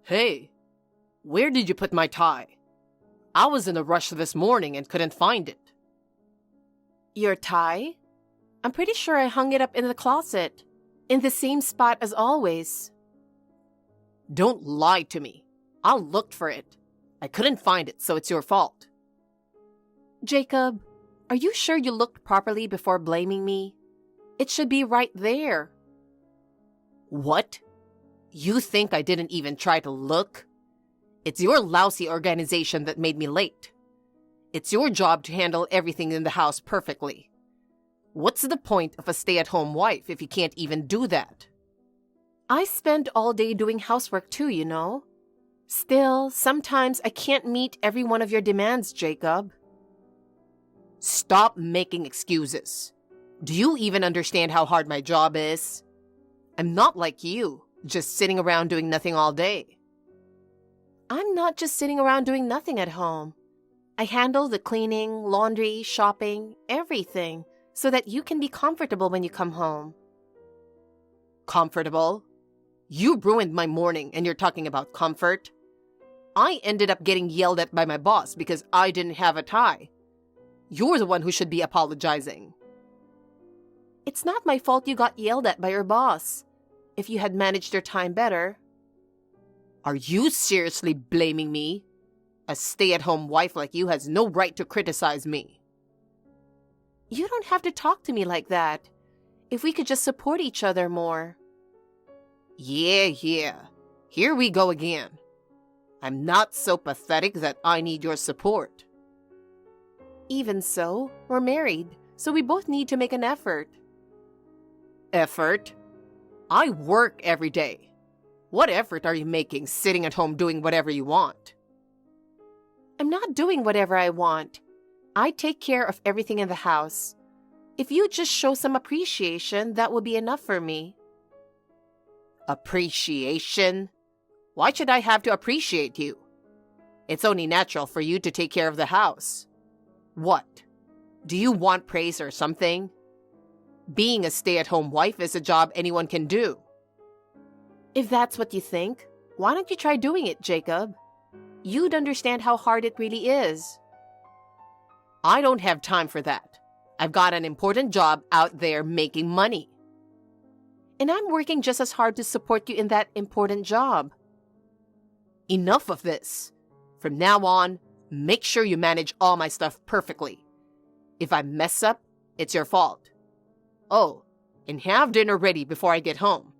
Hey, where did you put my tie? I was in a rush this morning and couldn't find it. Your tie? I'm pretty sure I hung it up in the closet, in the same spot as always. Don't lie to me. I looked for it. I couldn't find it, so it's your fault. Jacob, are you sure you looked properly before blaming me? It should be right there. What? You think I didn't even try to look? It's your lousy organization that made me late. It's your job to handle everything in the house perfectly. What's the point of a stay-at-home wife if you can't even do that? I spend all day doing housework too, you know. Still, sometimes I can't meet every one of your demands, Jacob. Stop making excuses. Do you even understand how hard my job is? I'm not like you, just sitting around doing nothing all day. I'm not just sitting around doing nothing at home. I handle the cleaning, laundry, shopping, everything, so that you can be comfortable when you come home. Comfortable? You ruined my morning and you're talking about comfort? I ended up getting yelled at by my boss because I didn't have a tie. You're the one who should be apologizing. It's not my fault you got yelled at by your boss. If you had managed your time better. Are you seriously blaming me? A stay-at-home wife like you has no right to criticize me. You don't have to talk to me like that. If we could just support each other more. Yeah. Here we go again. I'm not so pathetic that I need your support. Even so, we're married, so we both need to make an effort. Effort? I work every day. What effort are you making sitting at home doing whatever you want? I'm not doing whatever I want. I take care of everything in the house. If you just show some appreciation, that will be enough for me. Appreciation? Why should I have to appreciate you? It's only natural for you to take care of the house. What? Do you want praise or something? Being a stay-at-home wife is a job anyone can do. If that's what you think, why don't you try doing it, Jacob? You'd understand how hard it really is. I don't have time for that. I've got an important job out there making money. And I'm working just as hard to support you in that important job. Enough of this. From now on, make sure you manage all my stuff perfectly. If I mess up, it's your fault. Oh, and have dinner ready before I get home.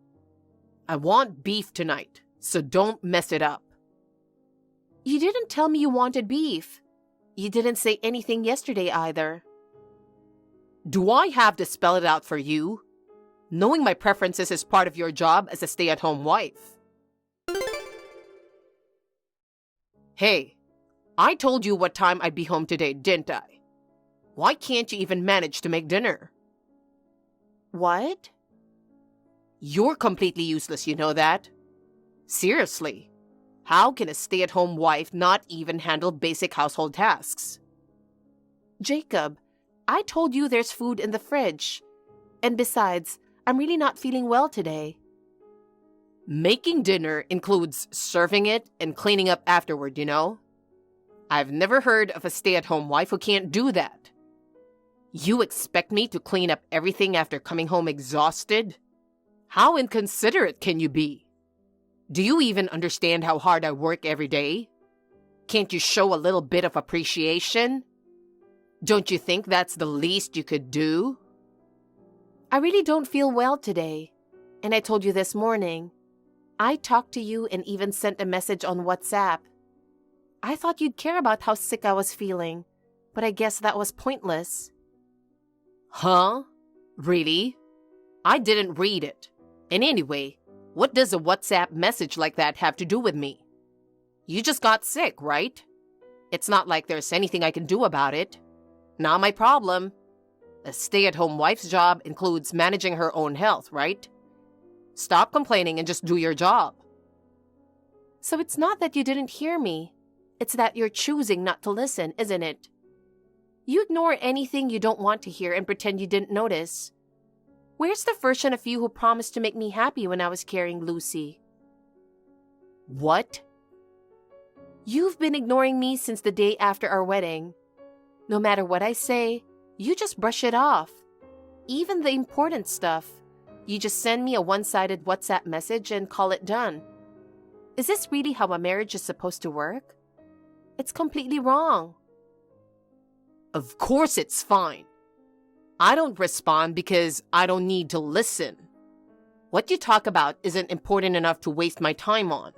I want beef tonight, so don't mess it up. You didn't tell me you wanted beef. You didn't say anything yesterday either. Do I have to spell it out for you? Knowing my preferences is part of your job as a stay-at-home wife. Hey, I told you what time I'd be home today, didn't I? Why can't you even manage to make dinner? What? You're completely useless, you know that? Seriously, how can a stay-at-home wife not even handle basic household tasks? Jacob, I told you there's food in the fridge. And besides, I'm really not feeling well today. Making dinner includes serving it and cleaning up afterward, you know? I've never heard of a stay-at-home wife who can't do that. You expect me to clean up everything after coming home exhausted? How inconsiderate can you be? Do you even understand how hard I work every day? Can't you show a little bit of appreciation? Don't you think that's the least you could do? I really don't feel well today. And I told you this morning. I talked to you and even sent a message on WhatsApp. I thought you'd care about how sick I was feeling, but I guess that was pointless. Huh? Really? I didn't read it. And anyway, what does a WhatsApp message like that have to do with me? You just got sick, right? It's not like there's anything I can do about it. Not my problem. A stay-at-home wife's job includes managing her own health, right? Stop complaining and just do your job. So it's not that you didn't hear me. It's that you're choosing not to listen, isn't it? You ignore anything you don't want to hear and pretend you didn't notice. Where's the version of you who promised to make me happy when I was carrying Lucy? What? You've been ignoring me since the day after our wedding. No matter what I say, you just brush it off. Even the important stuff. You just send me a one-sided WhatsApp message and call it done. Is this really how a marriage is supposed to work? It's completely wrong. Of course it's fine. I don't respond because I don't need to listen. What you talk about isn't important enough to waste my time on.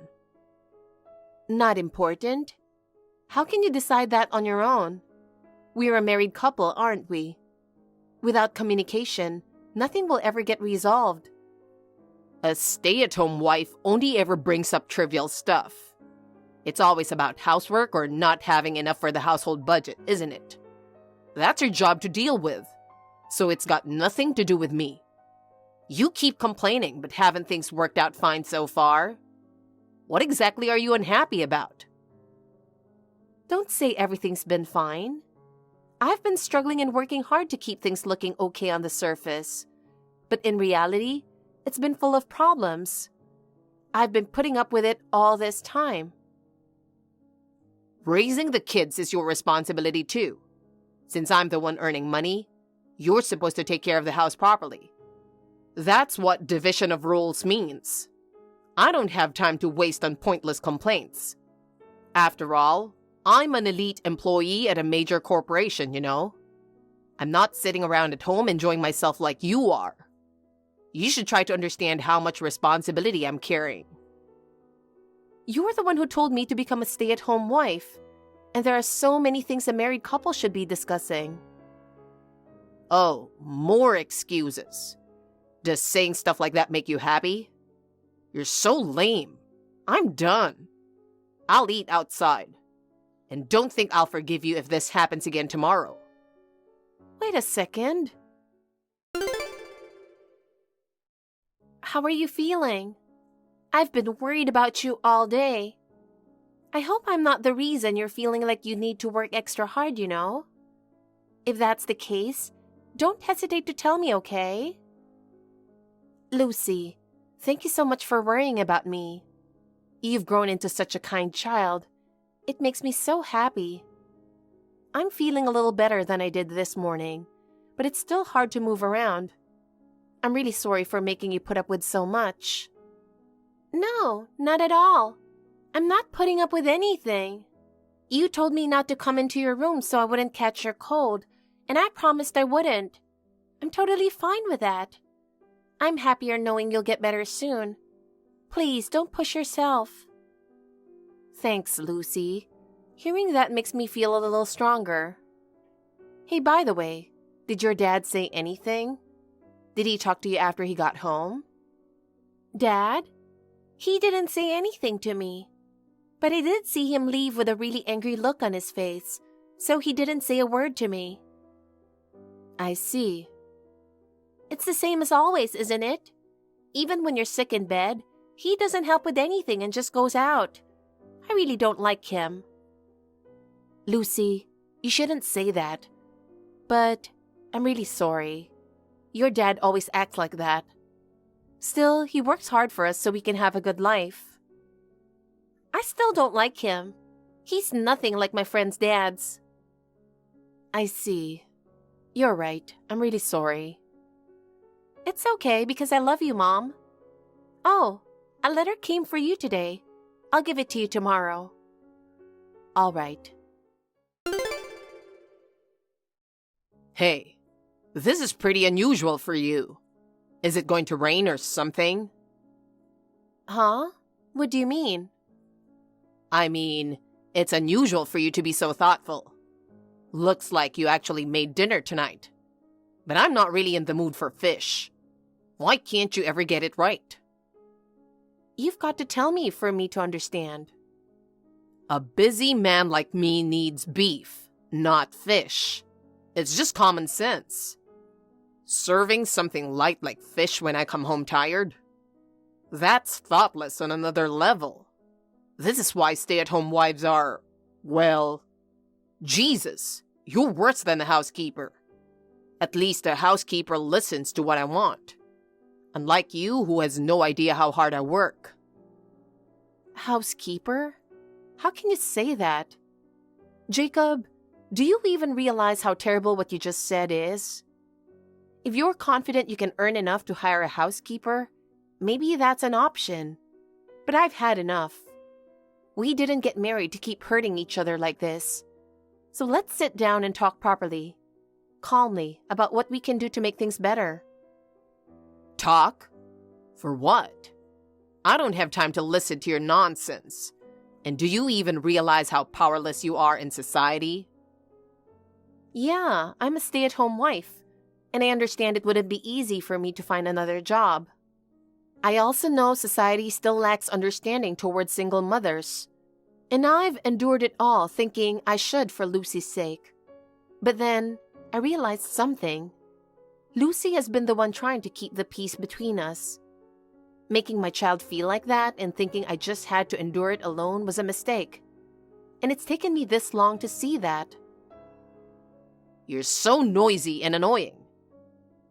Not important? How can you decide that on your own? We're a married couple, aren't we? Without communication, nothing will ever get resolved. A stay-at-home wife only ever brings up trivial stuff. It's always about housework or not having enough for the household budget, isn't it? That's your job to deal with, so it's got nothing to do with me. You keep complaining, but haven't things worked out fine so far? What exactly are you unhappy about? Don't say everything's been fine. I've been struggling and working hard to keep things looking okay on the surface. But in reality, it's been full of problems. I've been putting up with it all this time. Raising the kids is your responsibility too. Since I'm the one earning money, you're supposed to take care of the house properly. That's what division of roles means. I don't have time to waste on pointless complaints. After all, I'm an elite employee at a major corporation, you know. I'm not sitting around at home enjoying myself like you are. You should try to understand how much responsibility I'm carrying. You're the one who told me to become a stay-at-home wife, and there are so many things a married couple should be discussing. Oh, more excuses. Does saying stuff like that make you happy? You're so lame. I'm done. I'll eat outside. And don't think I'll forgive you if this happens again tomorrow. Wait a second. How are you feeling? I've been worried about you all day. I hope I'm not the reason you're feeling like you need to work extra hard, you know? If that's the case, don't hesitate to tell me, okay? Lucy, thank you so much for worrying about me. You've grown into such a kind child. It makes me so happy. I'm feeling a little better than I did this morning, but it's still hard to move around. I'm really sorry for making you put up with so much. No, not at all. I'm not putting up with anything. You told me not to come into your room so I wouldn't catch your cold, and I promised I wouldn't. I'm totally fine with that. I'm happier knowing you'll get better soon. Please, don't push yourself. Thanks, Lucy. Hearing that makes me feel a little stronger. Hey, by the way, did your dad say anything? Did he talk to you after he got home? Dad? He didn't say anything to me. But I did see him leave with a really angry look on his face, so he didn't say a word to me. I see. It's the same as always, isn't it? Even when you're sick in bed, he doesn't help with anything and just goes out. I really don't like him. Lucy, you shouldn't say that. But I'm really sorry. Your dad always acts like that. Still, he works hard for us so we can have a good life. I still don't like him. He's nothing like my friends' dads. I see. You're right. I'm really sorry. It's okay because I love you, Mom. Oh, a letter came for you today. I'll give it to you tomorrow. All right. Hey, this is pretty unusual for you. Is it going to rain or something? Huh? What do you mean? I mean, it's unusual for you to be so thoughtful. Looks like you actually made dinner tonight. But I'm not really in the mood for fish. Why can't you ever get it right? You've got to tell me for me to understand. A busy man like me needs beef, not fish. It's just common sense. Serving something light like fish when I come home tired? That's thoughtless on another level. This is why stay-at-home wives are, well, Jesus, you're worse than a housekeeper. At least a housekeeper listens to what I want. Unlike you, who has no idea how hard I work. Housekeeper? How can you say that? Jacob, do you even realize how terrible what you just said is? If you're confident you can earn enough to hire a housekeeper, maybe that's an option. But I've had enough. We didn't get married to keep hurting each other like this. So let's sit down and talk properly, calmly, about what we can do to make things better. Talk? For what? I don't have time to listen to your nonsense. And do you even realize how powerless you are in society? Yeah, I'm a stay-at-home wife, and I understand it wouldn't be easy for me to find another job. I also know society still lacks understanding towards single mothers, and I've endured it all thinking I should for Lucy's sake. But then, I realized something. Lucy has been the one trying to keep the peace between us. Making my child feel like that and thinking I just had to endure it alone was a mistake. And it's taken me this long to see that. You're so noisy and annoying.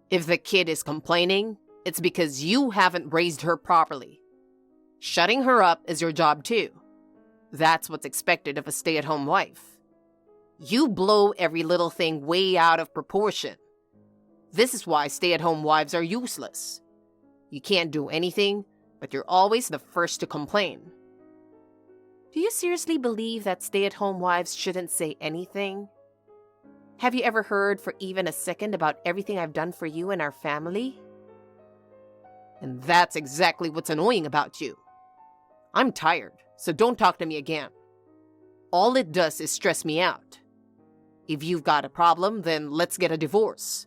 If the kid is complaining, it's because you haven't raised her properly. Shutting her up is your job too. That's what's expected of a stay-at-home wife. You blow every little thing way out of proportion. This is why stay-at-home wives are useless. You can't do anything, but you're always the first to complain. Do you seriously believe that stay-at-home wives shouldn't say anything? Have you ever heard for even a second about everything I've done for you and our family? And that's exactly what's annoying about you. I'm tired, so don't talk to me again. All it does is stress me out. If you've got a problem, then let's get a divorce.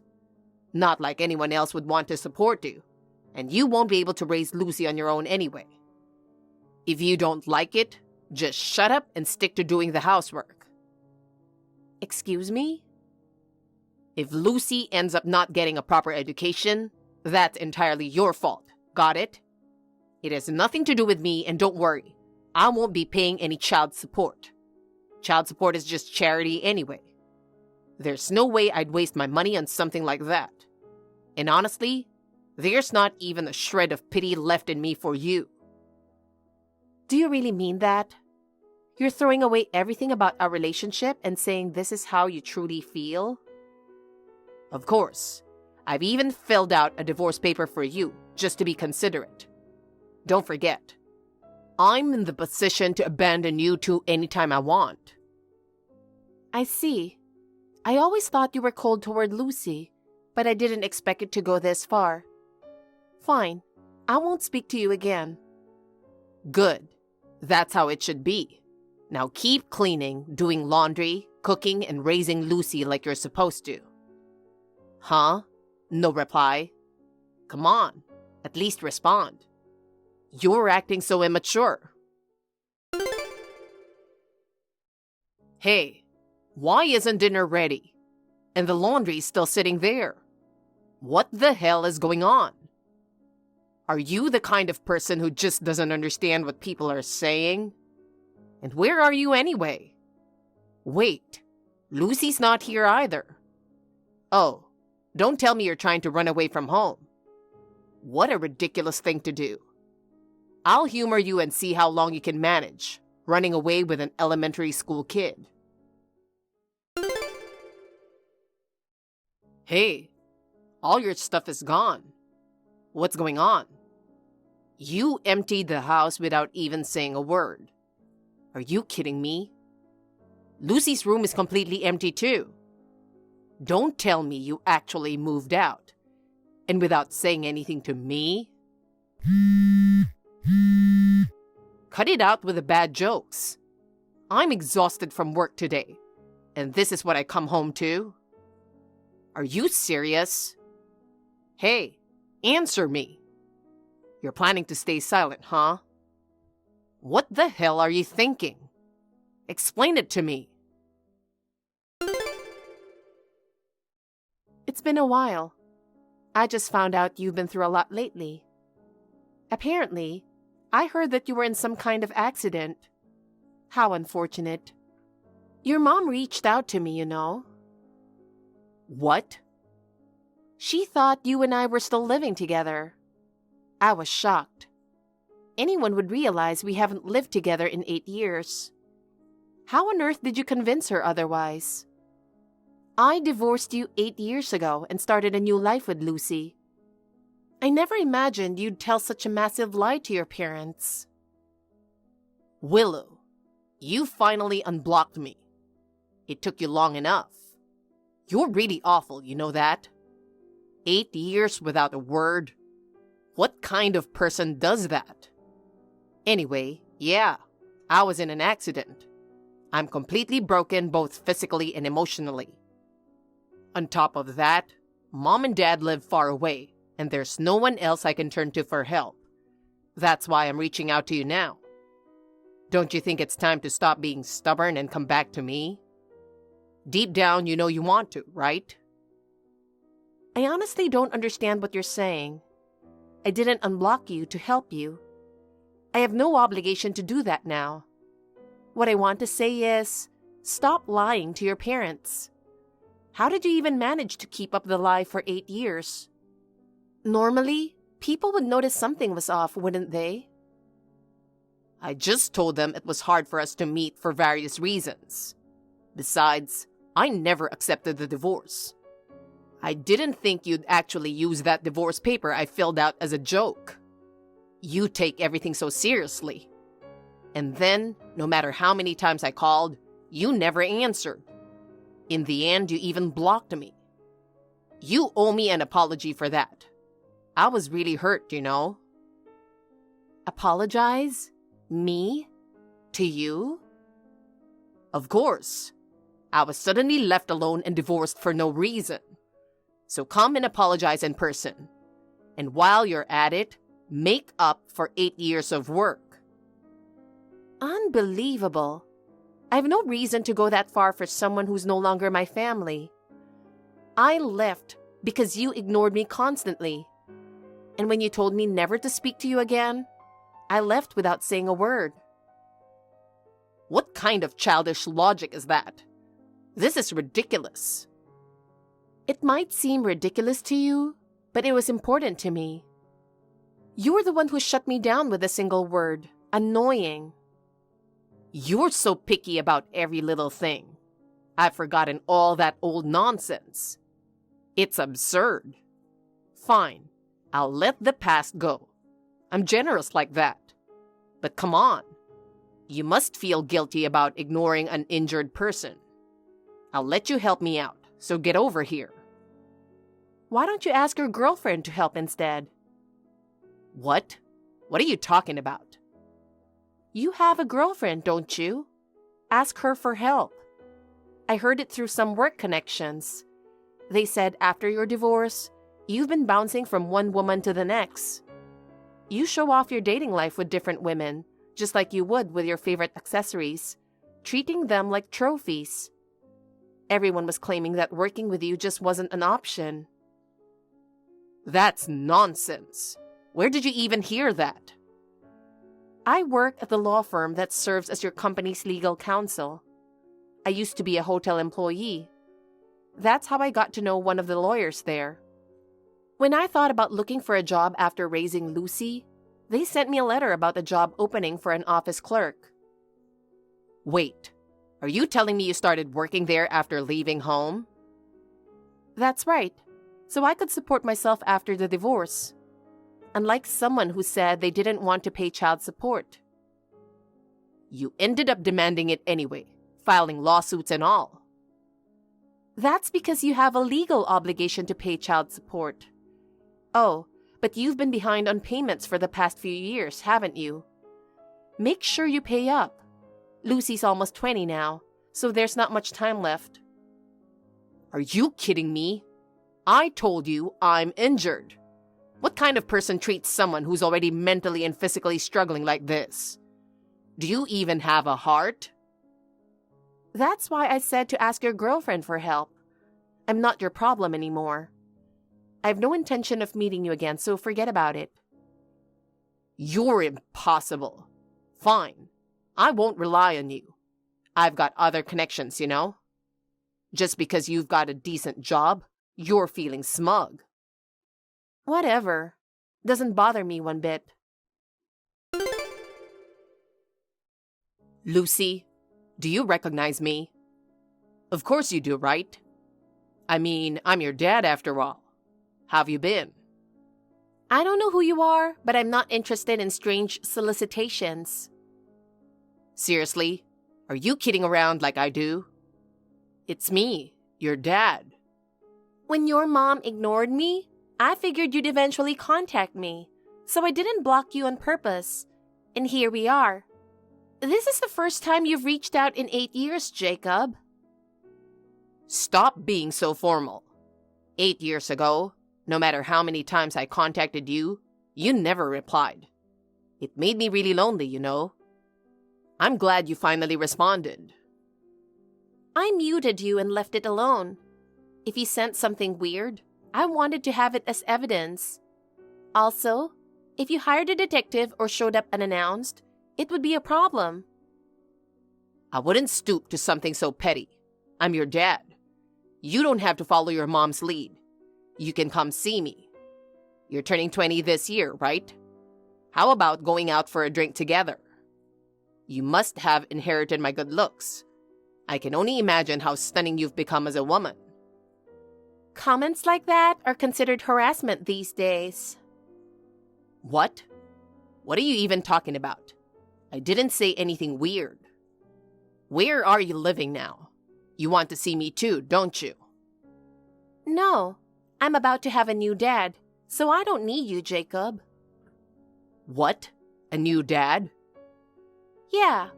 Not like anyone else would want to support you. And you won't be able to raise Lucy on your own anyway. If you don't like it, just shut up and stick to doing the housework. Excuse me? If Lucy ends up not getting a proper education, that's entirely your fault. Got it? It has nothing to do with me, and don't worry. I won't be paying any child support. Child support is just charity anyway. There's no way I'd waste my money on something like that. And honestly, there's not even a shred of pity left in me for you. Do you really mean that? You're throwing away everything about our relationship and saying this is how you truly feel? Of course. I've even filled out a divorce paper for you, just to be considerate. Don't forget, I'm in the position to abandon you two anytime I want. I see. I always thought you were cold toward Lucy, but I didn't expect it to go this far. Fine. I won't speak to you again. Good. That's how it should be. Now keep cleaning, doing laundry, cooking, and raising Lucy like you're supposed to. Huh? No reply? Come on. At least respond. You're acting so immature. Hey, why isn't dinner ready? And the laundry's still sitting there. What the hell is going on? Are you the kind of person who just doesn't understand what people are saying? And where are you anyway? Wait, Lucy's not here either. Oh, don't tell me you're trying to run away from home. What a ridiculous thing to do. I'll humor you and see how long you can manage, running away with an elementary school kid. Hey, all your stuff is gone. What's going on? You emptied the house without even saying a word. Are you kidding me? Lucy's room is completely empty too. Don't tell me you actually moved out. And without saying anything to me? Cut it out with the bad jokes. I'm exhausted from work today. And this is what I come home to? Are you serious? Hey, answer me. You're planning to stay silent, huh? What the hell are you thinking? Explain it to me. It's been a while. I just found out you've been through a lot lately. Apparently, I heard that you were in some kind of accident. How unfortunate. Your mom reached out to me, you know. What? She thought you and I were still living together. I was shocked. anyone would realize we haven't lived together in 8 years. How on earth did you convince her otherwise? I divorced you 8 years ago and started a new life with Lucy. I never imagined you'd tell such a massive lie to your parents. Willow, you finally unblocked me. It took you long enough. You're really awful, you know that? 8 years without a word. What kind of person does that? Anyway, yeah, I was in an accident. I'm completely broken both physically and emotionally. On top of that, Mom and Dad live far away, and there's no one else I can turn to for help. That's why I'm reaching out to you now. Don't you think it's time to stop being stubborn and come back to me? Deep down, you know you want to, right? I honestly don't understand what you're saying. I didn't unblock you to help you. I have no obligation to do that now. What I want to say is, stop lying to your parents. How did you even manage to keep up the lie for 8 years? Normally, people would notice something was off, wouldn't they? I just told them it was hard for us to meet for various reasons. Besides, I never accepted the divorce. I didn't think you'd actually use that divorce paper I filled out as a joke. You take everything so seriously. And then, no matter how many times I called, you never answered. In the end, you even blocked me. You owe me an apology for that. I was really hurt, you know. Apologize? Me? To you? Of course. I was suddenly left alone and divorced for no reason. So come and apologize in person. And while you're at it, make up for 8 years of work. Unbelievable. I have no reason to go that far for someone who's no longer my family. I left because you ignored me constantly. And when you told me never to speak to you again, I left without saying a word. What kind of childish logic is that? This is ridiculous. It might seem ridiculous to you, but it was important to me. You were the one who shut me down with a single word. Annoying. You're so picky about every little thing. I've forgotten all that old nonsense. It's absurd. Fine, I'll let the past go. I'm generous like that. But come on. You must feel guilty about ignoring an injured person. I'll let you help me out, so get over here. Why don't you ask your girlfriend to help instead? What? What are you talking about? You have a girlfriend, don't you? Ask her for help. I heard it through some work connections. They said after your divorce, you've been bouncing from one woman to the next. You show off your dating life with different women, just like you would with your favorite accessories, treating them like trophies. Everyone was claiming that working with you just wasn't an option. That's nonsense. Where did you even hear that? I work at the law firm that serves as your company's legal counsel. I used to be a hotel employee. That's how I got to know one of the lawyers there. When I thought about looking for a job after raising Lucy, they sent me a letter about a job opening for an office clerk. Wait, are you telling me you started working there after leaving home? That's right, so I could support myself after the divorce. Unlike someone who said they didn't want to pay child support. You ended up demanding it anyway, filing lawsuits and all. That's because you have a legal obligation to pay child support. Oh, but you've been behind on payments for the past few years, haven't you? Make sure you pay up. Lucy's almost 20 now, so there's not much time left. Are you kidding me? I told you I'm injured. What kind of person treats someone who's already mentally and physically struggling like this? Do you even have a heart? That's why I said to ask your girlfriend for help. I'm not your problem anymore. I have no intention of meeting you again, so forget about it. You're impossible. Fine. I won't rely on you. I've got other connections, you know? Just because you've got a decent job, you're feeling smug. Whatever. Doesn't bother me one bit. Lucy, do you recognize me? Of course you do, right? I mean, I'm your dad after all. How have you been? I don't know who you are, but I'm not interested in strange solicitations. Seriously? Are you kidding around like I do? It's me, your dad. When your mom ignored me, I figured you'd eventually contact me, so I didn't block you on purpose. And here we are. This is the first time you've reached out in 8 years, Jacob. Stop being so formal. 8 years ago, no matter how many times I contacted you, you never replied. It made me really lonely, you know. I'm glad you finally responded. I muted you and left it alone. If you sent something weird, I wanted to have it as evidence. Also, if you hired a detective or showed up unannounced, it would be a problem. I wouldn't stoop to something so petty. I'm your dad. You don't have to follow your mom's lead. You can come see me. You're turning 20 this year, right? How about going out for a drink together? You must have inherited my good looks. I can only imagine how stunning you've become as a woman. Comments like that are considered harassment these days. What? What are you even talking about? I didn't say anything weird. Where are you living now? You want to see me too, don't you? No, I'm about to have a new dad, so I don't need you, Jacob. What? A new dad? Yeah,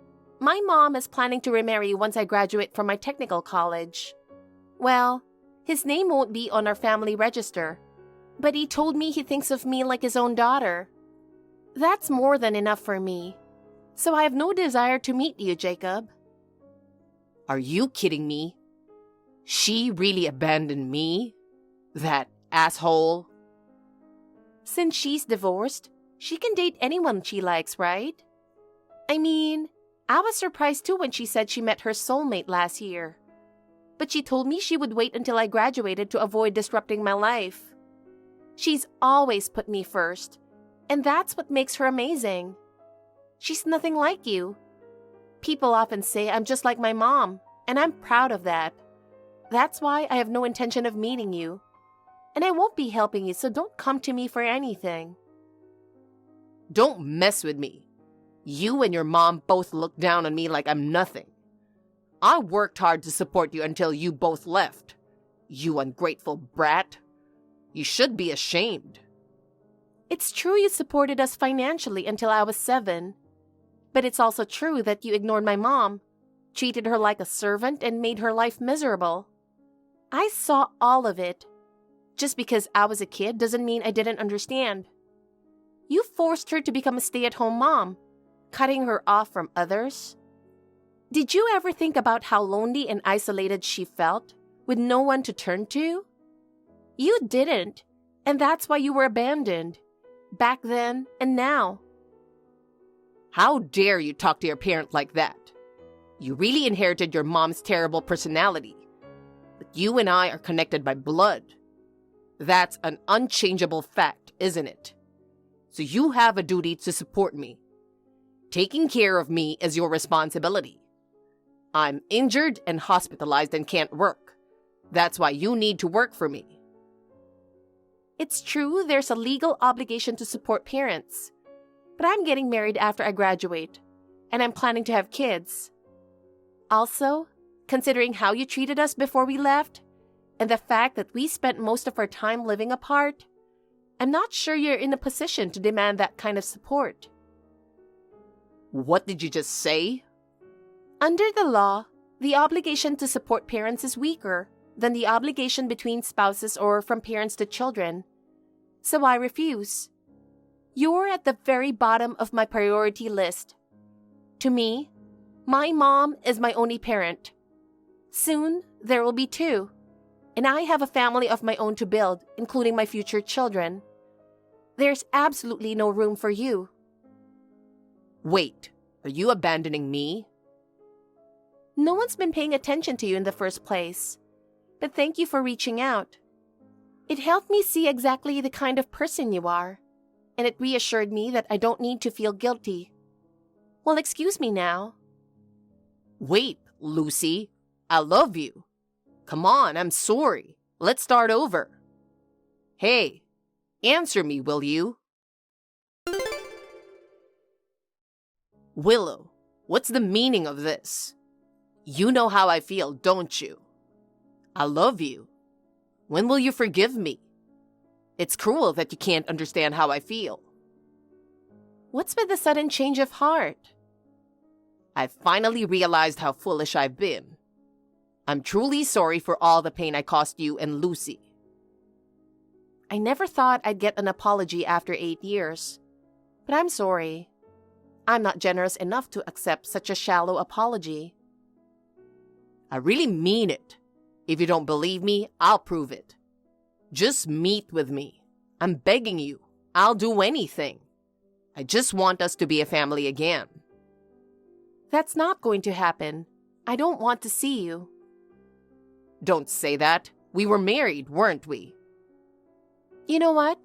my mom is planning to remarry once I graduate from my technical college. Well, his name won't be on our family register, but he told me he thinks of me like his own daughter. That's more than enough for me, so I have no desire to meet you, Jacob. Are you kidding me? She really abandoned me? That asshole? Since she's divorced, she can date anyone she likes, right? I mean, I was surprised too when she said she met her soulmate last year. But she told me she would wait until I graduated to avoid disrupting my life. She's always put me first, and that's what makes her amazing. She's nothing like you. People often say I'm just like my mom, and I'm proud of that. That's why I have no intention of meeting you. And I won't be helping you, so don't come to me for anything. Don't mess with me. You and your mom both look down on me like I'm nothing. I worked hard to support you until you both left. You ungrateful brat. You should be ashamed. It's true you supported us financially until I was 7. But it's also true that you ignored my mom, treated her like a servant, and made her life miserable. I saw all of it. Just because I was a kid doesn't mean I didn't understand. You forced her to become a stay-at-home mom, cutting her off from others. Did you ever think about how lonely and isolated she felt, with no one to turn to? You didn't, and that's why you were abandoned, back then and now. How dare you talk to your parent like that? You really inherited your mom's terrible personality. But you and I are connected by blood. That's an unchangeable fact, isn't it? So you have a duty to support me. Taking care of me is your responsibility. I'm injured and hospitalized and can't work. That's why you need to work for me. It's true there's a legal obligation to support parents. But I'm getting married after I graduate, and I'm planning to have kids. Also, considering how you treated us before we left, and the fact that we spent most of our time living apart, I'm not sure you're in a position to demand that kind of support. What did you just say? Under the law, the obligation to support parents is weaker than the obligation between spouses or from parents to children. So I refuse. You're at the very bottom of my priority list. To me, my mom is my only parent. Soon, there will be 2. And I have a family of my own to build, including my future children. There's absolutely no room for you. Wait, are you abandoning me? No one's been paying attention to you in the first place. But thank you for reaching out. It helped me see exactly the kind of person you are. And it reassured me that I don't need to feel guilty. Well, excuse me now. Wait, Lucy. I love you. Come on, I'm sorry. Let's start over. Hey, answer me, will you? Willow, what's the meaning of this? You know how I feel, don't you? I love you. When will you forgive me? It's cruel that you can't understand how I feel. What's with the sudden change of heart? I finally realized how foolish I've been. I'm truly sorry for all the pain I caused you and Lucy. I never thought I'd get an apology after 8 years. But I'm sorry. I'm not generous enough to accept such a shallow apology. I really mean it. If you don't believe me, I'll prove it. Just meet with me. I'm begging you. I'll do anything. I just want us to be a family again. That's not going to happen. I don't want to see you. Don't say that. We were married, weren't we? You know what?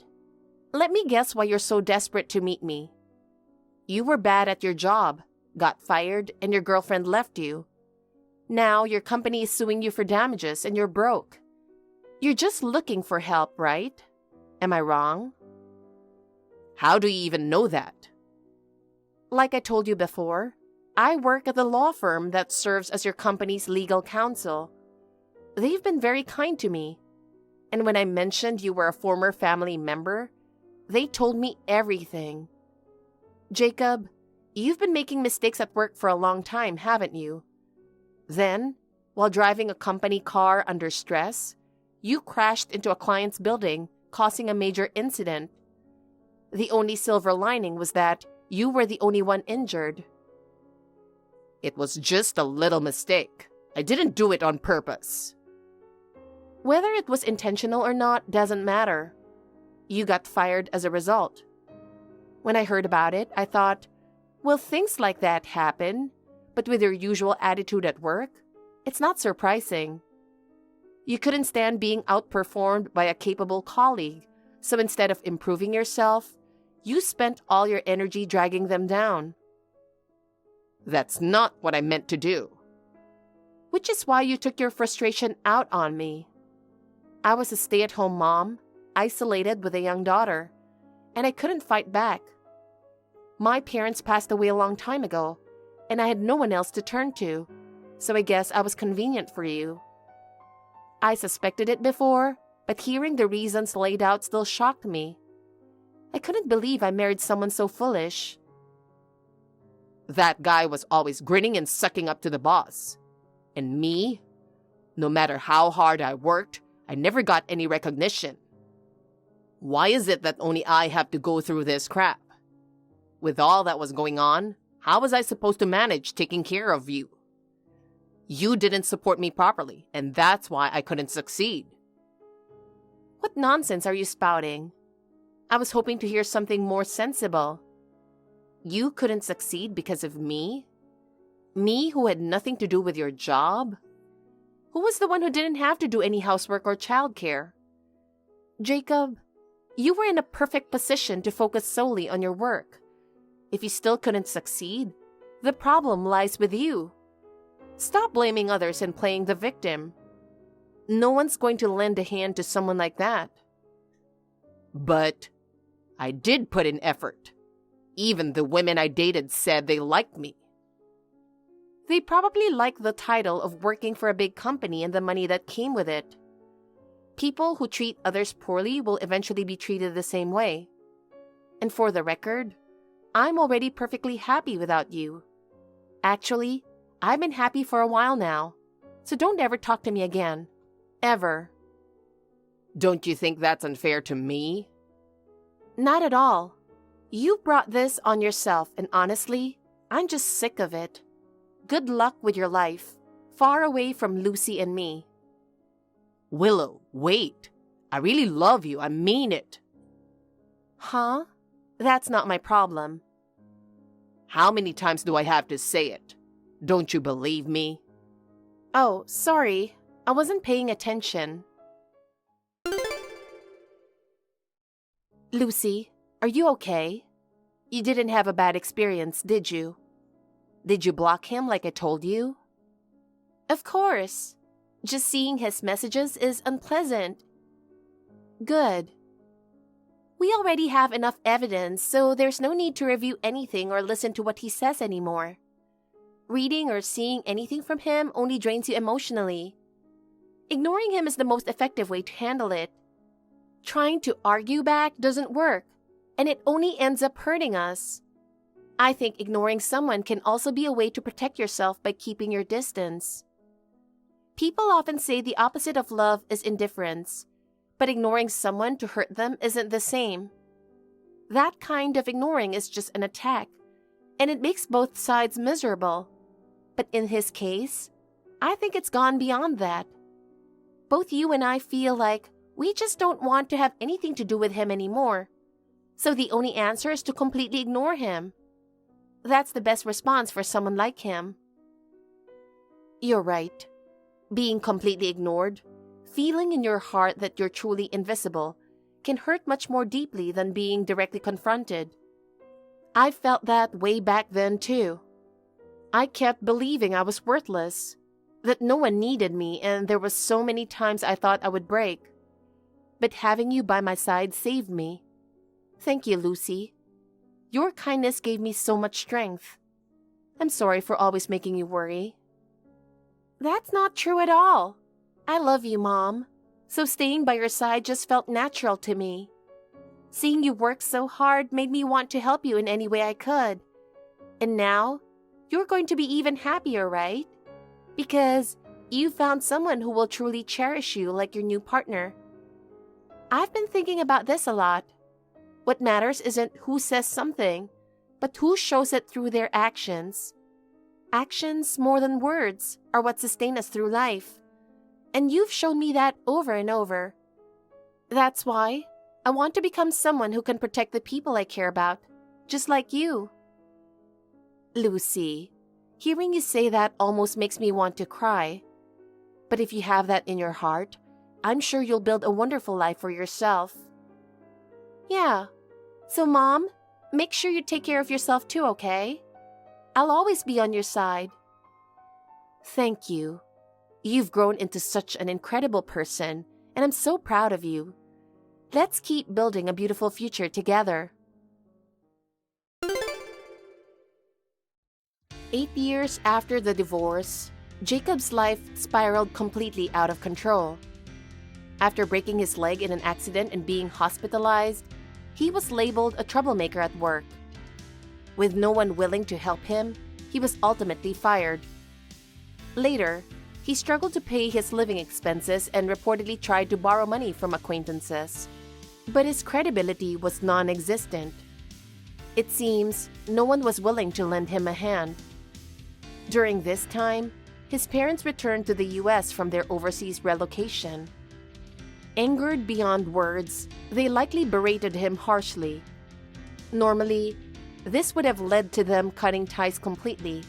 Let me guess why you're so desperate to meet me. You were bad at your job, got fired, and your girlfriend left you. Now your company is suing you for damages and you're broke. You're just looking for help, right? Am I wrong? How do you even know that? Like I told you before, I work at the law firm that serves as your company's legal counsel. They've been very kind to me. And when I mentioned you were a former family member, they told me everything. Jacob, you've been making mistakes at work for a long time, haven't you? Then, while driving a company car under stress, you crashed into a client's building, causing a major incident. The only silver lining was that you were the only one injured. It was just a little mistake. I didn't do it on purpose. Whether it was intentional or not doesn't matter. You got fired as a result. When I heard about it, I thought, well, things like that happen, but with your usual attitude at work, it's not surprising. You couldn't stand being outperformed by a capable colleague, so instead of improving yourself, you spent all your energy dragging them down. That's not what I meant to do. Which is why you took your frustration out on me. I was a stay-at-home mom, isolated with a young daughter, and I couldn't fight back. My parents passed away a long time ago, and I had no one else to turn to, so I guess I was convenient for you. I suspected it before, but hearing the reasons laid out still shocked me. I couldn't believe I married someone so foolish. That guy was always grinning and sucking up to the boss. And me? No matter how hard I worked, I never got any recognition. Why is it that only I have to go through this crap? With all that was going on, how was I supposed to manage taking care of you? You didn't support me properly, and that's why I couldn't succeed. What nonsense are you spouting? I was hoping to hear something more sensible. You couldn't succeed because of me? Me who had nothing to do with your job? Who was the one who didn't have to do any housework or childcare? Jacob, you were in a perfect position to focus solely on your work. If you still couldn't succeed, the problem lies with you. Stop blaming others and playing the victim. No one's going to lend a hand to someone like that. But I did put in effort. Even the women I dated said they liked me. They probably like the title of working for a big company and the money that came with it. People who treat others poorly will eventually be treated the same way. And for the record, I'm already perfectly happy without you. Actually, I've been happy for a while now, so don't ever talk to me again. Ever. Don't you think that's unfair to me? Not at all. You brought this on yourself, and honestly, I'm just sick of it. Good luck with your life, far away from Lucy and me. Willow, wait. I really love you. I mean it. Huh? That's not my problem. How many times do I have to say it? Don't you believe me? Oh, sorry. I wasn't paying attention. Lucy, are you okay? You didn't have a bad experience, did you? Did you block him like I told you? Of course. Just seeing his messages is unpleasant. Good. We already have enough evidence, so there's no need to review anything or listen to what he says anymore. Reading or seeing anything from him only drains you emotionally. Ignoring him is the most effective way to handle it. Trying to argue back doesn't work, and it only ends up hurting us. I think ignoring someone can also be a way to protect yourself by keeping your distance. People often say the opposite of love is indifference, but ignoring someone to hurt them isn't the same. That kind of ignoring is just an attack, and it makes both sides miserable. But in his case, I think it's gone beyond that. Both you and I feel like we just don't want to have anything to do with him anymore. So the only answer is to completely ignore him. That's the best response for someone like him. You're right. Being completely ignored, feeling in your heart that you're truly invisible, can hurt much more deeply than being directly confronted. I felt that way back then too. I kept believing I was worthless, that no one needed me, and there were so many times I thought I would break. But having you by my side saved me. Thank you, Lucy. Your kindness gave me so much strength. I'm sorry for always making you worry. That's not true at all. I love you, Mom. So staying by your side just felt natural to me. Seeing you work so hard made me want to help you in any way I could. And now, you're going to be even happier, right? Because you found someone who will truly cherish you like your new partner. I've been thinking about this a lot. What matters isn't who says something, but who shows it through their actions. Actions, more than words, are what sustain us through life. And you've shown me that over and over. That's why I want to become someone who can protect the people I care about, just like you. Lucy, hearing you say that almost makes me want to cry. But if you have that in your heart, I'm sure you'll build a wonderful life for yourself. Yeah. So, Mom, make sure you take care of yourself too, okay? I'll always be on your side. Thank you. You've grown into such an incredible person, and I'm so proud of you. Let's keep building a beautiful future together. 8 years after the divorce, Jacob's life spiraled completely out of control. After breaking his leg in an accident and being hospitalized, he was labeled a troublemaker at work. With no one willing to help him, he was ultimately fired. Later, he struggled to pay his living expenses and reportedly tried to borrow money from acquaintances. But his credibility was non-existent. It seems no one was willing to lend him a hand. During this time, his parents returned to the US from their overseas relocation. Angered beyond words, they likely berated him harshly. Normally, this would have led to them cutting ties completely.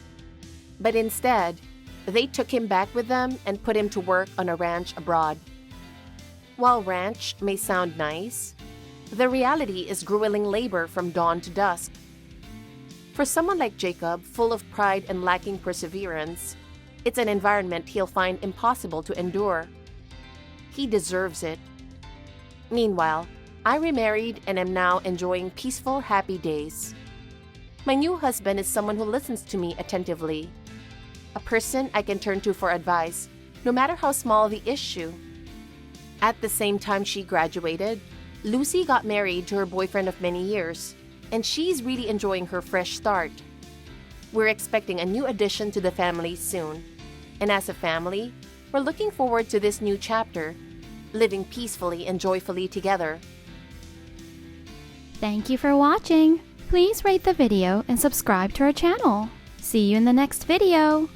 But instead, they took him back with them and put him to work on a ranch abroad. While ranch may sound nice, the reality is grueling labor from dawn to dusk. For someone like Jacob, full of pride and lacking perseverance, it's an environment he'll find impossible to endure. He deserves it. Meanwhile, I remarried and am now enjoying peaceful, happy days. My new husband is someone who listens to me attentively. A person I can turn to for advice, no matter how small the issue. At the same time she graduated, Lucy got married to her boyfriend of many years, and she's really enjoying her fresh start. We're expecting a new addition to the family soon, and as a family, we're looking forward to this new chapter, living peacefully and joyfully together. Thank you for watching. Please rate the video and subscribe to our channel. See you in the next video.